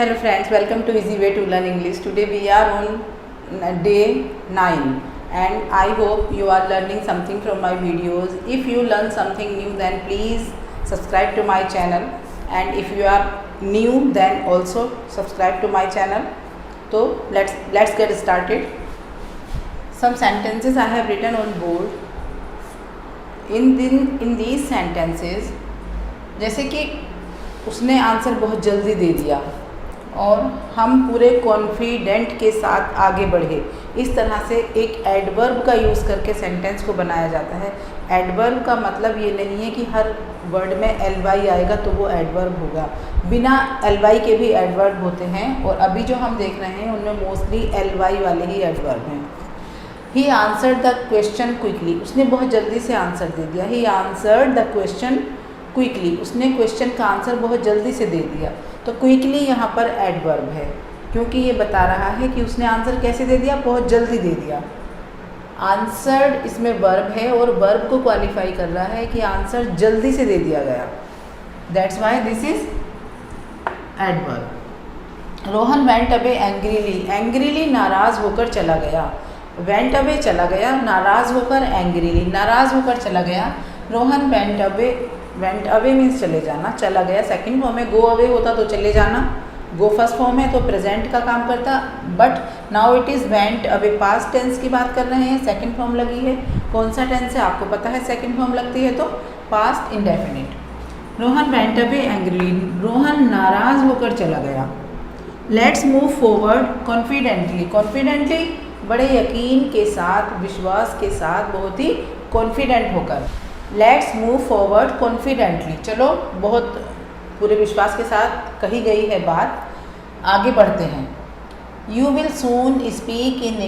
Hello friends, welcome to Easy Way to Learn English. Today we are on day 9 and I hope you are learning something from my videos. If you learn something new then please subscribe to my channel, and if you are new then also subscribe to my channel. So let's get started. Some sentences I have written on board. In these sentences, जैसे कि उसने answer बहुत जल्दी दे दिया और हम पूरे confident के साथ आगे बढ़े, इस तरह से एक एडवर्ब का यूज़ करके सेंटेंस को बनाया जाता है. एडवर्ब का मतलब ये नहीं है कि हर वर्ड में एल-वाई आएगा तो वो एडवर्ब होगा. बिना एल-वाई के भी एडवर्ब होते हैं और अभी जो हम देख रहे हैं उनमें मोस्टली एल-वाई वाले ही एडवर्ब हैं. He answered the question quickly, उसने बहुत जल्दी से आंसर दे दिया. He answered the question quickly, उसने क्वेश्चन का आंसर बहुत जल्दी से दे दिया. तो क्विकली यहाँ पर एडवर्ब है क्योंकि ये बता रहा है कि उसने आंसर कैसे दे दिया, बहुत जल्दी दे दिया. आंसर्ड इसमें वर्ब है और वर्ब को क्वालिफाई कर रहा है कि आंसर जल्दी से दे दिया गया. That's why this is adverb. Rohan went away angrily, angrily नाराज़ होकर चला गया. वेंट अवे चला गया, नाराज़ होकर एंग्रीली नाराज़ होकर चला गया. रोहन वेंट अवे मीन्स चले जाना, चला गया सेकंड फॉर्म है. गो अवे होता तो चले जाना, गो फर्स्ट फॉर्म है तो प्रेजेंट का काम करता. But now it is went away, past tense की बात कर रहे हैं, सेकंड फॉर्म लगी है. कौन सा टेंस है आपको पता है, सेकंड फॉर्म लगती है तो past indefinite. Rohan went away angrily, Rohan नाराज़ होकर चला गया. Let's move forward confidently, confidently बड़े यकीन के साथ, विश्वास के साथ, बहुत ही कॉन्फिडेंट होकर. लेट्स मूव फॉरवर्ड कॉन्फिडेंटली, चलो बहुत पूरे विश्वास के साथ कही गई है बात, आगे बढ़ते हैं. You will soon speak in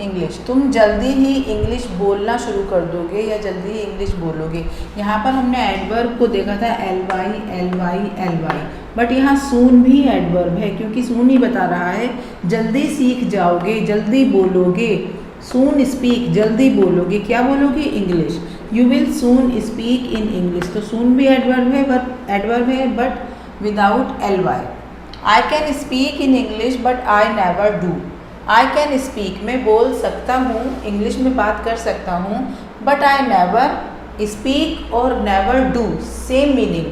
English, तुम जल्दी ही इंग्लिश बोलना शुरू कर दोगे या जल्दी ही इंग्लिश बोलोगे. यहाँ पर हमने एडवर्ब को देखा था एल-वाई, बट यहाँ सून भी एडवर्ब है क्योंकि सून ही बता रहा है जल्दी सीख जाओगे, जल्दी बोलोगे. सून स्पीक, जल्दी बोलोगे, क्या बोलोगे, English. You will soon speak in English, तो सून भी एडवर्ब है but without L-Y. I can speak in English but I never do. I can speak, मैं बोल सकता हूँ, इंग्लिश में बात कर सकता हूँ, बट आई नेवर स्पीक और never do same meaning.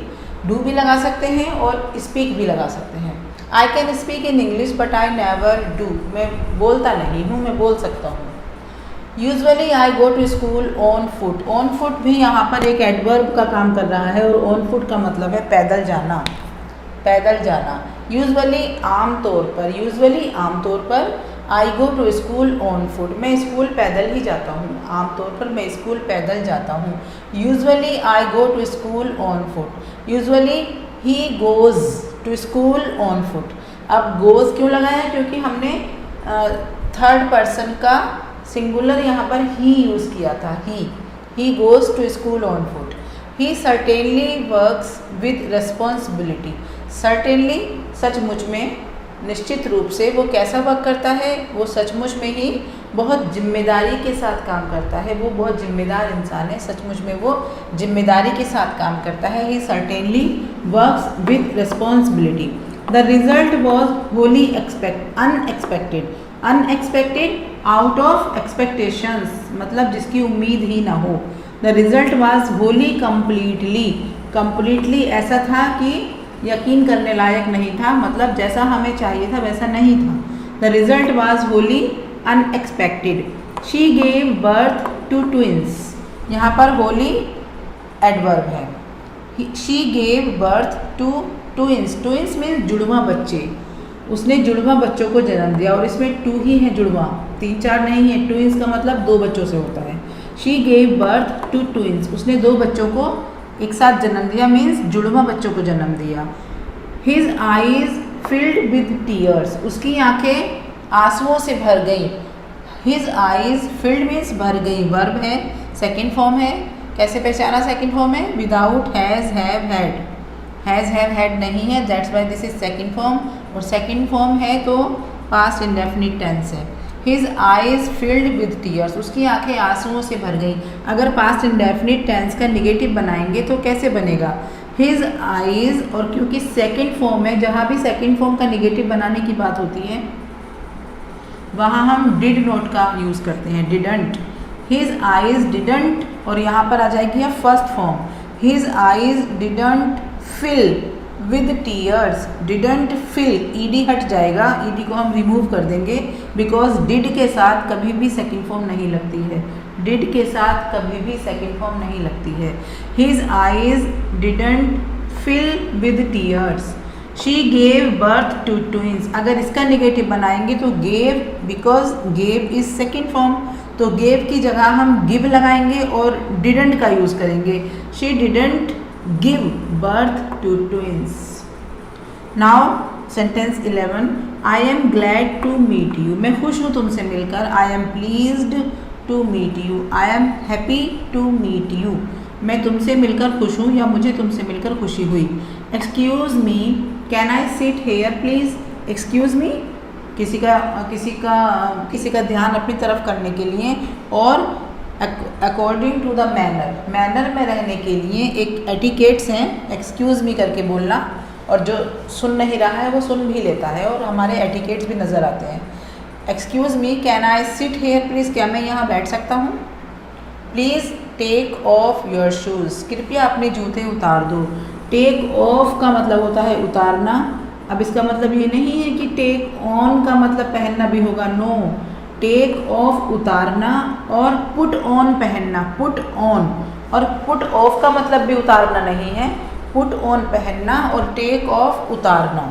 Do भी लगा सकते हैं और स्पीक भी लगा सकते हैं. I can speak in English but I never do, मैं बोलता नहीं हूँ, मैं बोल सकता हूँ. Usually I go to school on foot, on foot भी यहाँ पर एक एडवर्ब का काम कर रहा है और ऑन फुट का मतलब है पैदल जाना, पैदल जाना. यूजुअली आमतौर पर, I go to school on foot, मैं स्कूल पैदल ही जाता हूँ, आमतौर पर मैं स्कूल पैदल जाता हूँ. Usually I go to school on foot, usually he goes to school on foot. अब गोज़ क्यों लगाया, क्योंकि हमने थर्ड पर्सन का सिंगुलर यहाँ पर ही यूज़ किया था. He goes to school on foot. He certainly works with responsibility, certainly सचमुच में, निश्चित रूप से वो कैसा वर्क करता है, वो सचमुच में ही बहुत जिम्मेदारी के साथ काम करता है. वो बहुत जिम्मेदार इंसान है, सचमुच में वो जिम्मेदारी के साथ काम करता है. He certainly works with responsibility. The result was wholly unexpected, out of expectations, मतलब जिसकी उम्मीद ही ना हो. The result was wholly completely ऐसा था कि यकीन करने लायक नहीं था, मतलब जैसा हमें चाहिए था वैसा नहीं था. The result was wholly unexpected. She gave birth to twins, यहाँ पर होली एडवर्ब है. She gave birth to twins, twins means जुड़वा बच्चे, उसने जुड़वा बच्चों को जन्म दिया और इसमें टू ही है, जुड़वा 3-4 नहीं है. ट्विंस का मतलब 2 बच्चों से होता है. She gave birth to twins, उसने 2 बच्चों को एक साथ जन्म दिया, मीन्स जुड़वा बच्चों को जन्म दिया. His eyes filled with tears, उसकी आंखें आंसुओं से भर गई. हिज आईज फिल्ड मीन्स भर गई, वर्ब है, सेकंड फॉर्म है. कैसे पहचाना सेकंड फॉर्म है, without has have had. Has have had नहीं है, that's why this is second form. और सेकंड फॉर्म है तो पास्ट इंडेफिनिट टेंस है. His eyes filled with tears, उसकी आंखें आंसुओं से भर गई. अगर पास्ट इंडेफिनिट टेंस का निगेटिव बनाएंगे तो कैसे बनेगा, हिज आईज, और क्योंकि सेकंड फॉर्म है, जहाँ भी सेकंड फॉर्म का निगेटिव बनाने की बात होती है वहाँ हम डिड नॉट का यूज़ करते हैं, डिडंट। हिज आईज डिडंट, और यहाँ पर आ जाएगी अब first form, his eyes didn't fill with tears. Didn't fill, ED हट जाएगा, ईडी को हम रिमूव कर देंगे, बिकॉज डिड के साथ कभी भी सेकंड फॉर्म नहीं लगती है, डिड के साथ कभी भी सेकंड फॉर्म नहीं लगती है। His eyes didn't fill with tears. She gave birth to twins, अगर इसका निगेटिव बनाएंगे तो gave, because gave is second form, तो गेव की जगह हम गिव लगाएंगे और डिडंट का यूज़ करेंगे। She didn't give birth to twins. Now sentence 11, I am glad to meet you, मैं खुश हूँ तुमसे मिलकर। I am pleased to meet you, I am happy to meet you, मैं तुमसे मिलकर खुश हूँ या मुझे तुमसे मिलकर खुशी हुई। Excuse me, can I sit here please. Excuse me, किसी का ध्यान अपनी तरफ करने के लिए, और according to the manner, manner में रहने के लिए एक एटिकेट्स हैं, एक्सक्यूज़ मी करके बोलना, और जो सुन नहीं रहा है वो सुन भी लेता है, और हमारे एटिकेट्स भी नज़र आते हैं। Excuse me, can I sit here please, क्या मैं यहाँ बैठ सकता हूँ। Please take off your shoes, कृपया अपने जूते उतार दो। टेक ऑफ का मतलब होता है उतारना। अब इसका मतलब ये नहीं है कि टेक ऑन का मतलब पहनना भी होगा, नो। टेक ऑफ उतारना और पुट ऑन पहनना, पुट ऑन, और पुट ऑफ का मतलब भी उतारना नहीं है, पुट ऑन पहनना और टेक ऑफ उतारना।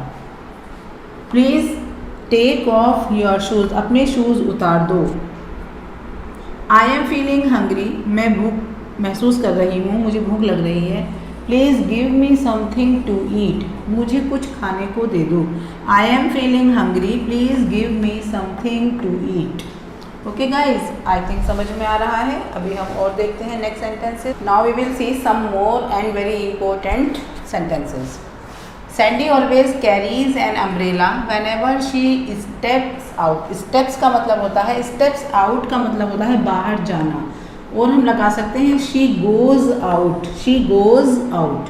Please take off your shoes, अपने शूज़ उतार दो। आई एम फीलिंग हंग्री, मैं भूख महसूस कर रही हूँ, मुझे भूख लग रही है। Please give me something to eat, मुझे कुछ खाने को दे दो। I am feeling hungry, please give me something to eat. Okay guys, I think समझ में आ रहा है। अभी हम और देखते हैं next sentences. Now we will see some more and very important sentences. Sandy always carries an umbrella whenever she steps out. Steps का मतलब होता है, स्टेप्स आउट का मतलब होता है बाहर जाना, और हम लगा सकते हैं she goes out, she goes out.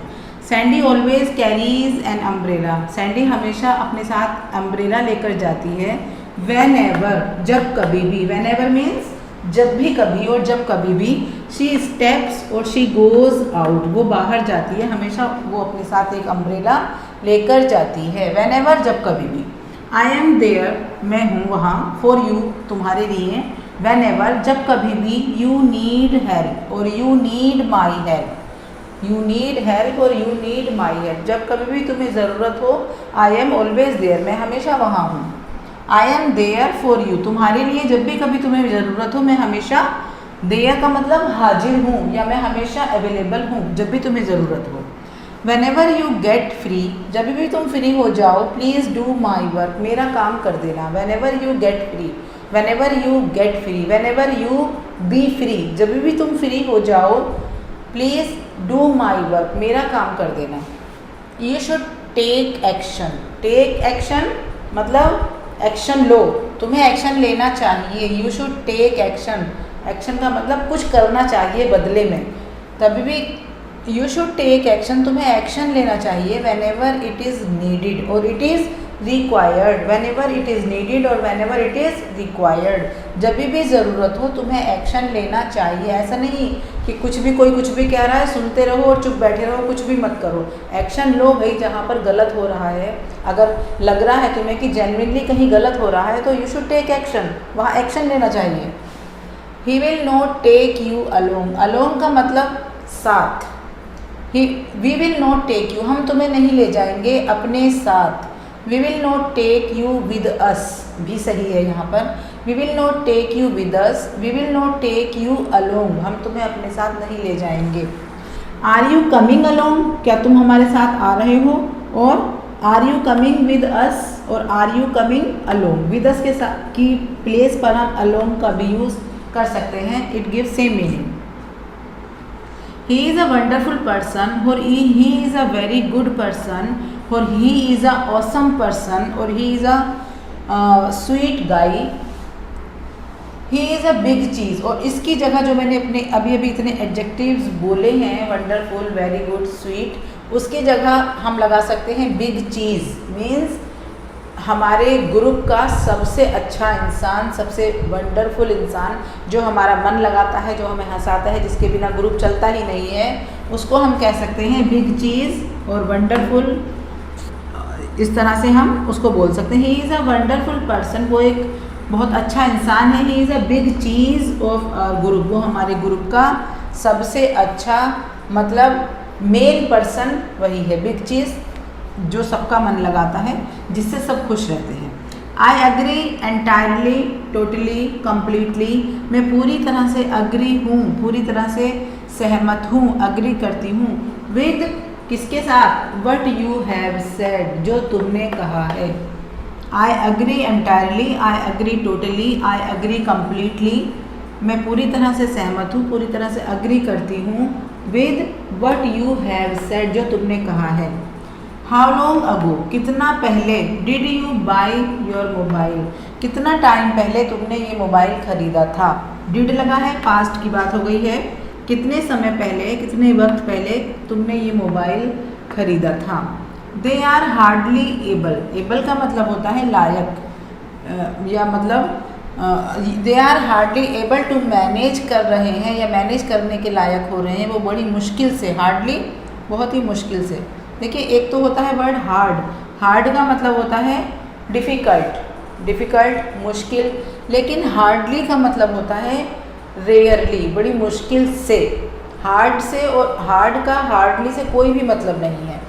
Sandy always carries an umbrella, Sandy हमेशा अपने साथ अम्ब्रेला लेकर जाती है। वेन एवर, जब कभी भी, वेन एवर मीन्स जब भी कभी और जब कभी भी। शी स्टेप्स और शी गोज़ आउट, वो बाहर जाती है, हमेशा वो अपने साथ एक अम्ब्रेला लेकर जाती है। वेन एवर, जब कभी भी। आई एम देयर, मैं हूँ वहाँ। फॉर यू, तुम्हारे लिए। वेन एवर, जब कभी भी। यू नीड हेल्प और you need my help, you need help और यू नीड माई हेल्प, जब कभी भी तुम्हें ज़रूरत हो। आई एम ऑलवेज देयर, मैं हमेशा वहाँ हूँ। I am there for you, तुम्हारे लिए जब भी कभी तुम्हें ज़रूरत हो मैं हमेशा, देयर का मतलब हाजिर हूँ या मैं हमेशा अवेलेबल हूँ जब भी तुम्हें ज़रूरत हो। When ever you get free, जब भी तुम फ्री हो जाओ। प्लीज़ डू माई वर्क, मेरा काम कर देना। When ever you get free, when ever you get free, when ever you B free, जब भी तुम फ्री हो जाओ। प्लीज़ डू माई वर्क, मेरा काम कर देना। You should take action, take action मतलब एक्शन लो, तुम्हें एक्शन लेना चाहिए। You should take action, action का मतलब कुछ करना चाहिए बदले में, तभी भी यू शुड टेक एक्शन, तुम्हें एक्शन लेना चाहिए। Whenever it is needed और it is required, whenever it is needed और whenever it is required, जब भी ज़रूरत हो तुम्हें एक्शन लेना चाहिए। ऐसा नहीं कि कुछ भी कोई कुछ भी कह रहा है सुनते रहो और चुप बैठे रहो, कुछ भी मत करो। एक्शन लो भाई, जहाँ पर गलत हो रहा है, अगर लग रहा है तुम्हें कि जेन्युइनली कहीं गलत हो रहा है तो यू शुड टेक एक्शन, वहाँ एक्शन लेना चाहिए। He will not take you along, along का मतलब साथ। We will not take you, हम तुम्हें नहीं ले जाएंगे अपने साथ। We will not take you with us भी सही है यहाँ पर। We will not take you with us, we will not take you along, हम तुम्हें अपने साथ नहीं ले जाएंगे। आर यू कमिंग अलोंग, क्या तुम हमारे साथ आ रहे हो, और are you coming with us और are you coming along. With us के साथ की प्लेस पर हम अलोंग का भी यूज़ कर सकते हैं, it gives same meaning. He is a wonderful person और he is a very good person और he is a awesome person और he is a sweet guy। He is a big चीज़, और इसकी जगह जो मैंने अपने अभी इतने एडजेक्टिव्स बोले हैं, वंडरफुल, वेरी गुड, स्वीट, उसकी जगह हम लगा सकते हैं बिग चीज़, मीन्स हमारे ग्रुप का सबसे अच्छा इंसान, सबसे वंडरफुल इंसान, जो हमारा मन लगाता है, जो हमें हंसाता है, जिसके बिना ग्रुप चलता ही नहीं है, उसको हम कह सकते हैं बिग चीज़ और वंडरफुल। इस तरह से हम उसको बोल सकते हैं, he is a wonderful person, वो एक बहुत अच्छा इंसान है। He is a big cheese of our group, वो हमारे ग्रुप का सबसे अच्छा, मतलब मेन पर्सन वही है, बिग चीज़, जो सबका मन लगाता है, जिससे सब खुश रहते हैं। I agree entirely, totally, completely, मैं पूरी तरह से अग्री हूँ, पूरी तरह से सहमत हूँ, अग्री करती हूँ। विद, किसके साथ? वट यू हैव सेड, जो तुमने कहा है। I agree entirely, I agree totally, I agree completely, मैं पूरी तरह से सहमत हूँ, पूरी तरह से अग्री करती हूँ। With what you have said, जो तुमने कहा है। हाउ लॉन्ग अगो, कितना पहले। Did you by your mobile, कितना टाइम पहले तुमने ये मोबाइल खरीदा था। डिड लगा है, पास्ट की बात हो गई है, कितने समय पहले, कितने वक्त पहले तुमने ये मोबाइल खरीदा था। They are hardly able, able का मतलब होता है लायक, या मतलब they are hardly able to manage कर रहे हैं, या मैनेज करने के लायक हो रहे हैं, वो बड़ी मुश्किल से, हार्डली बहुत ही मुश्किल से। देखिए, एक तो होता है वर्ड हार्ड, हार्ड का मतलब होता है डिफ़िकल्ट, डिफ़िकल्ट, मुश्किल, लेकिन हार्डली का मतलब होता है रेयरली, बड़ी मुश्किल से। हार्ड से और हार्ड का हार्डली से कोई भी मतलब नहीं है।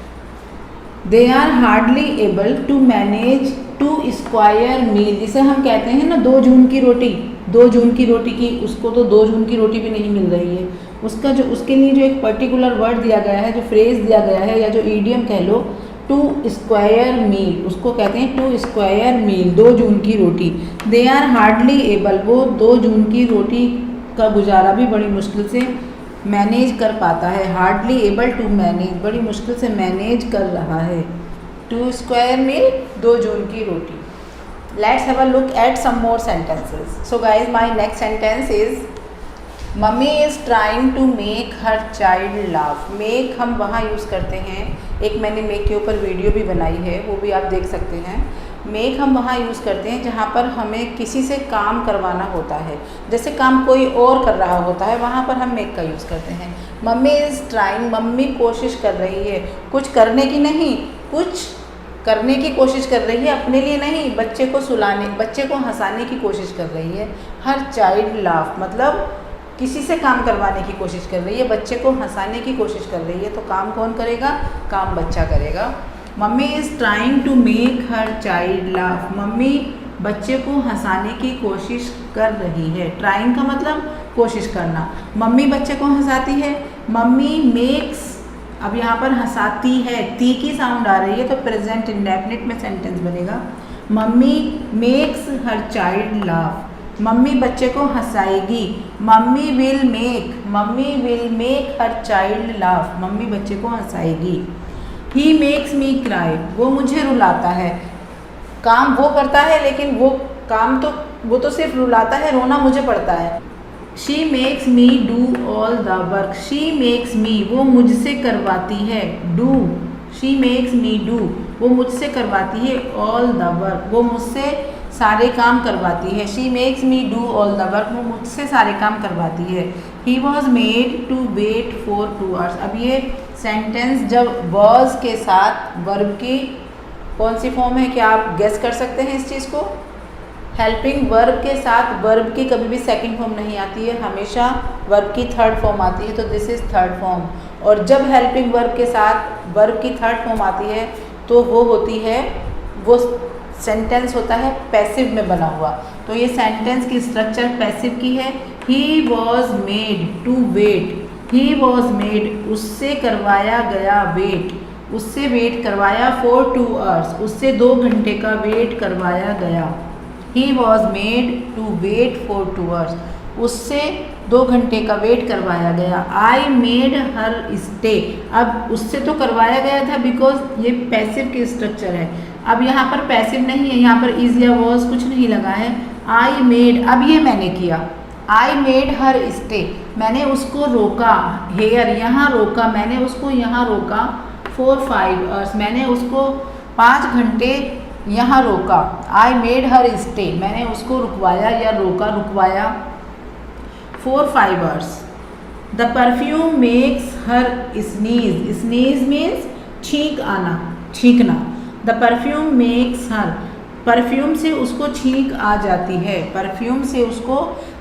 They are hardly able to manage two square meal, जिसे हम कहते हैं ना 2 जून की रोटी, 2 जून की रोटी की, उसको तो 2 जून की रोटी भी नहीं मिल रही है, उसका जो, उसके लिए जो एक पर्टिकुलर वर्ड दिया गया है, जो फ्रेज़ दिया गया है, या जो ईडियम कह लो, टू स्क्वायर मील, उसको कहते हैं टू स्क्वायर मील, 2 जून की रोटी। दे आर हार्डली एबल, वो 2 जून की रोटी का गुजारा भी बड़ी मुश्किल से मैनेज कर पाता है। हार्डली एबल टू मैनेज, बड़ी मुश्किल से मैनेज कर रहा है। 2 स्क्वायर मील, 2 जून की रोटी। Let's have a look at some more sentences. So guys, my next sentence is mummy is trying to make her child laugh. Make हम वहाँ यूज़ करते हैं, एक मैंने मेक के ऊपर वीडियो भी बनाई है, वो भी आप देख सकते हैं। मेक हम वहाँ यूज़ करते हैं जहाँ पर हमें किसी से काम करवाना होता है, जैसे काम कोई और कर रहा होता है, वहाँ पर हम मेक का यूज़ करते हैं। मम्मी इज़ ट्राइंग, मम्मी कोशिश कर रही है, कुछ करने की नहीं, कुछ करने की कोशिश कर रही है, अपने लिए नहीं, बच्चे को सुलाने, बच्चे को हंसाने की कोशिश कर रही है। हर चाइल्ड लाफ मतलब किसी से काम करवाने की कोशिश कर रही है, बच्चे को हंसाने की कोशिश कर रही है, तो काम कौन करेगा? काम बच्चा करेगा। Mummy is trying to make her child laugh, mummy बच्चे को हंसाने की कोशिश कर रही है। ट्राइंग का मतलब कोशिश करना। मम्मी बच्चे को हंसाती है, मम्मी मेक्स, अब यहाँ पर हंसाती है, ती की साउंड आ रही है, तो प्रेजेंट इंडेफिनिट में सेंटेंस बनेगा। Mummy makes her child laugh, mummy बच्चे को हंसाएगी। Mummy will make her child laugh, mummy बच्चे को हंसाएगी। ही मेक्स मी क्राई, वो मुझे रुलाता है। काम वो करता है, लेकिन वो काम तो, वो तो सिर्फ रुलाता है, रोना मुझे पड़ता है। She makes me do all the work, she makes मी, वो मुझसे करवाती है, do, she makes me do, वो मुझसे करवाती है, ऑल द वर्क, वो मुझसे सारे काम करवाती है। She makes me do all the work, वो मुझसे सारे काम करवाती है। He was made to wait for 2 hours। अब ये सेंटेंस जब वॉज के साथ वर्ब की कौन सी फॉर्म है, क्या आप गेस कर सकते हैं इस चीज़ को? हेल्पिंग वर्ब के साथ वर्ब की कभी भी सेकंड फॉर्म नहीं आती है, हमेशा वर्ब की थर्ड फॉर्म आती है, तो दिस इज़ थर्ड फॉर्म। और जब हेल्पिंग वर्ब के साथ वर्ब की थर्ड फॉर्म आती है, तो वो होती है, वो सेंटेंस होता है पैसिव में बना हुआ। तो ये सेंटेंस की स्ट्रक्चर पैसिव की है। He was made to wait, he was made, उससे करवाया गया, वेट, उससे वेट करवाया, फॉर 2 hours, उससे 2 घंटे का वेट करवाया गया। He was made to wait for 2 hours, उससे 2 घंटे का वेट करवाया गया। आई मेड हर स्टे, अब उससे तो करवाया गया था, बिकॉज ये पैसिव की स्ट्रक्चर है। अब यहाँ पर पैसिव नहीं है, यहाँ पर इज या वॉज कुछ नहीं लगा है। आई मेड, अब ये मैंने किया, आई मेड हर स्टे, मैंने उसको रोका, हेयर यहाँ रोका, मैंने उसको यहाँ रोका, for 5 hours, मैंने उसको 5 घंटे यहाँ रोका। I made her stay, मैंने उसको रुकवाया या रुकवाया for 5 hours। The perfume makes her sneeze, sneeze means छींक आना, छींकना। The perfume makes her, perfume से उसको छींक आ जाती है, परफ्यूम से उसको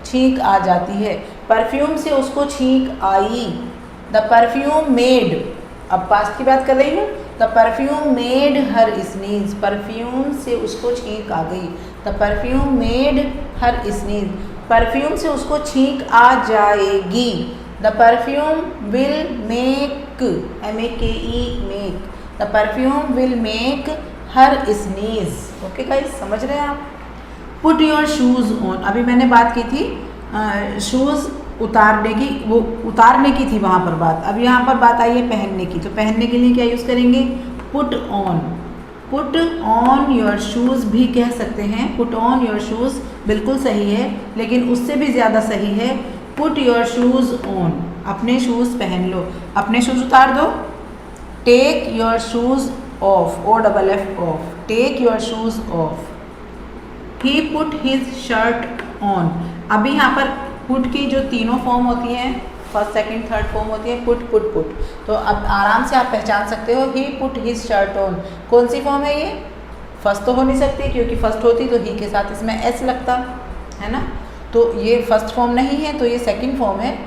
छींक आ जाती है, परफ्यूम से उसको छींक आई। द परफ्यूम मेड, अब पास्ट की बात कर रही हूँ। The perfume made her sneeze, perfume से उसको छींक आ गई। The perfume made her sneeze, perfume से उसको छींक आ जाएगी। The perfume will make, MEKE make, the perfume will make her sneeze. Okay guys, समझ रहे हैं आप। पुट योर शूज़ ऑन, अभी मैंने बात की थी शूज़ उतारने की, वो उतारने की थी वहाँ पर बात। अब यहाँ पर बात आई है पहनने की, तो पहनने के लिए क्या यूज़ करेंगे? Put on. Put on your shoes भी कह सकते हैं, पुट ऑन योर शूज़ बिल्कुल सही है, लेकिन उससे भी ज़्यादा सही है पुट योर शूज़ ऑन, अपने शूज़ पहन लो, अपने शूज़ उतार दो। Take your shoes off, OFF off, take your shoes off. He put his shirt on, अभी यहाँ पर पुट की जो तीनों फॉर्म होती हैं, फर्स्ट सेकंड थर्ड फॉर्म होती है पुट पुट पुट, तो अब आराम से आप पहचान सकते हो ही पुट हिज शर्ट ऑन कौन सी फॉर्म है ये? फर्स्ट तो हो नहीं सकती, क्योंकि फर्स्ट होती तो ही के साथ इसमें एस लगता है ना, तो ये फर्स्ट फॉर्म नहीं है, तो ये सेकंड फॉर्म है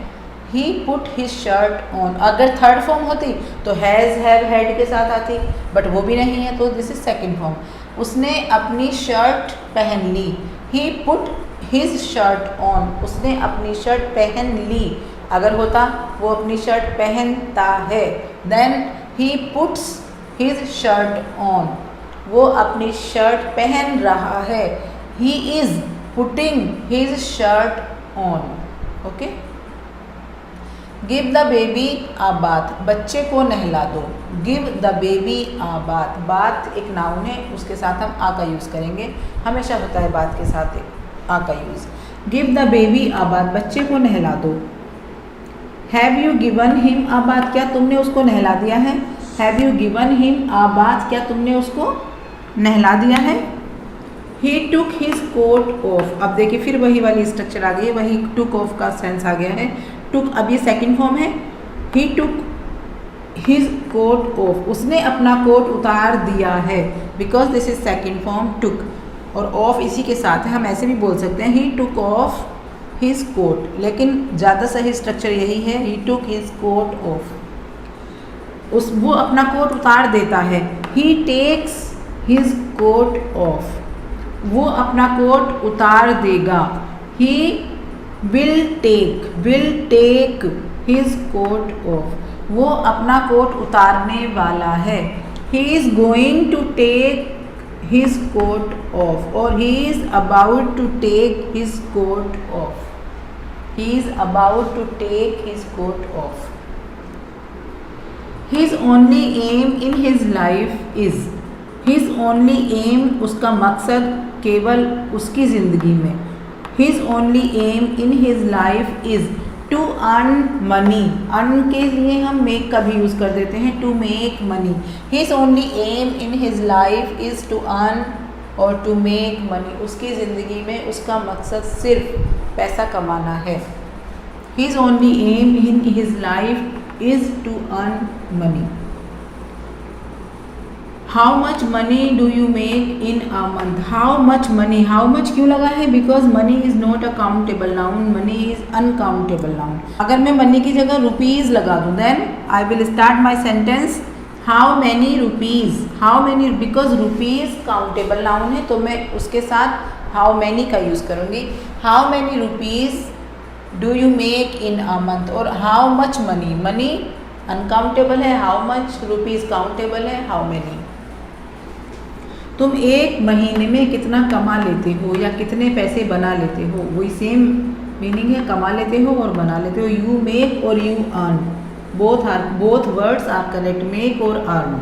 ही पुट हिज शर्ट ऑन। अगर थर्ड फॉर्म होती तो हैज़ हैव हैड के साथ आती, बट वो भी नहीं है, तो दिस इज सेकंड फॉर्म। उसने अपनी शर्ट पहन ली, ही पुट हिज शर्ट ऑन, उसने अपनी शर्ट पहन ली। अगर होता वो अपनी शर्ट पहनता है, then he puts his shirt on, वो अपनी शर्ट पहन रहा है। He is putting his shirt on. Okay. Give the baby a bath, बच्चे को नहला दो। Give the baby a bath, bath एक नाउन है, उसके साथ हम आ का यूज़ करेंगे, हमेशा होता है बात के साथ एक आ का use. Give the baby a bath, बच्चे को नहला दो। Have you given him a bath, क्या तुमने उसको नहला दिया है? Have you given him a bath, क्या तुमने उसको नहला दिया है? He took his coat off, अब देखिए फिर वही वाली स्ट्रक्चर आ गई है, वही टुक ऑफ का सेंस आ गया है। टुक, अब ये सेकंड फॉर्म है। He took his coat off, उसने अपना कोट उतार दिया है, because this is second form took, और ऑफ इसी के साथ है, हम ऐसे भी बोल सकते हैं he took off his coat, लेकिन ज़्यादा सही स्ट्रक्चर यही है he took his coat off, उस वो अपना कोट उतार देता है। He takes his coat off, वो अपना कोट उतार देगा। He will take his coat off, वो अपना कोट उतारने वाला है। He is going to take his coat off, और he is about to take his coat off, he is about to take his coat off. His only aim in his life is, his only aim उसका मकसद केवल उसकी ज़िंदगी में, his only aim in his life is to earn money, earn के लिए हम make का भी यूज़ कर देते हैं, to make money. His only aim in his life is to earn और टू मेक मनी, उसकी ज़िंदगी में उसका मकसद सिर्फ पैसा कमाना है। His only aim in his life is to earn money. How much money do you make in a month, how much money, how much क्यों लगा है? Because money is not a countable noun, money is uncountable noun. अगर मैं money की जगह rupees लगा दूँ, then I will start my sentence how many rupees, how many, because rupees countable noun है, तो मैं उसके साथ हाउ मैनी का यूज़ करूँगी। How many rupees do you make in a month, और how much money, money uncountable है, how much rupees countable है, हाउ मैनी। तुम एक महीने में कितना कमा लेते हो या कितने पैसे बना लेते हो, वही सेम मीनिंग है, कमा लेते हो और बना लेते हो। यू मेक और you earn, both words are correct, make और earn.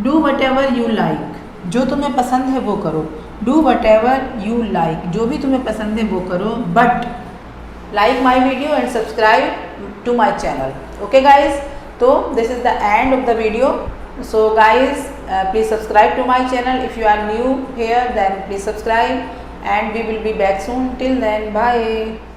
Do whatever you like, जो तुम्हें पसंद है वो करो। Do whatever you like, जो भी तुम्हें पसंद है वो करो, but like my video and subscribe to my channel. Okay guys, तो this is the end of the video. So guys, please subscribe to my channel. If you are new here, then please subscribe, and we will be back soon. Till then, bye.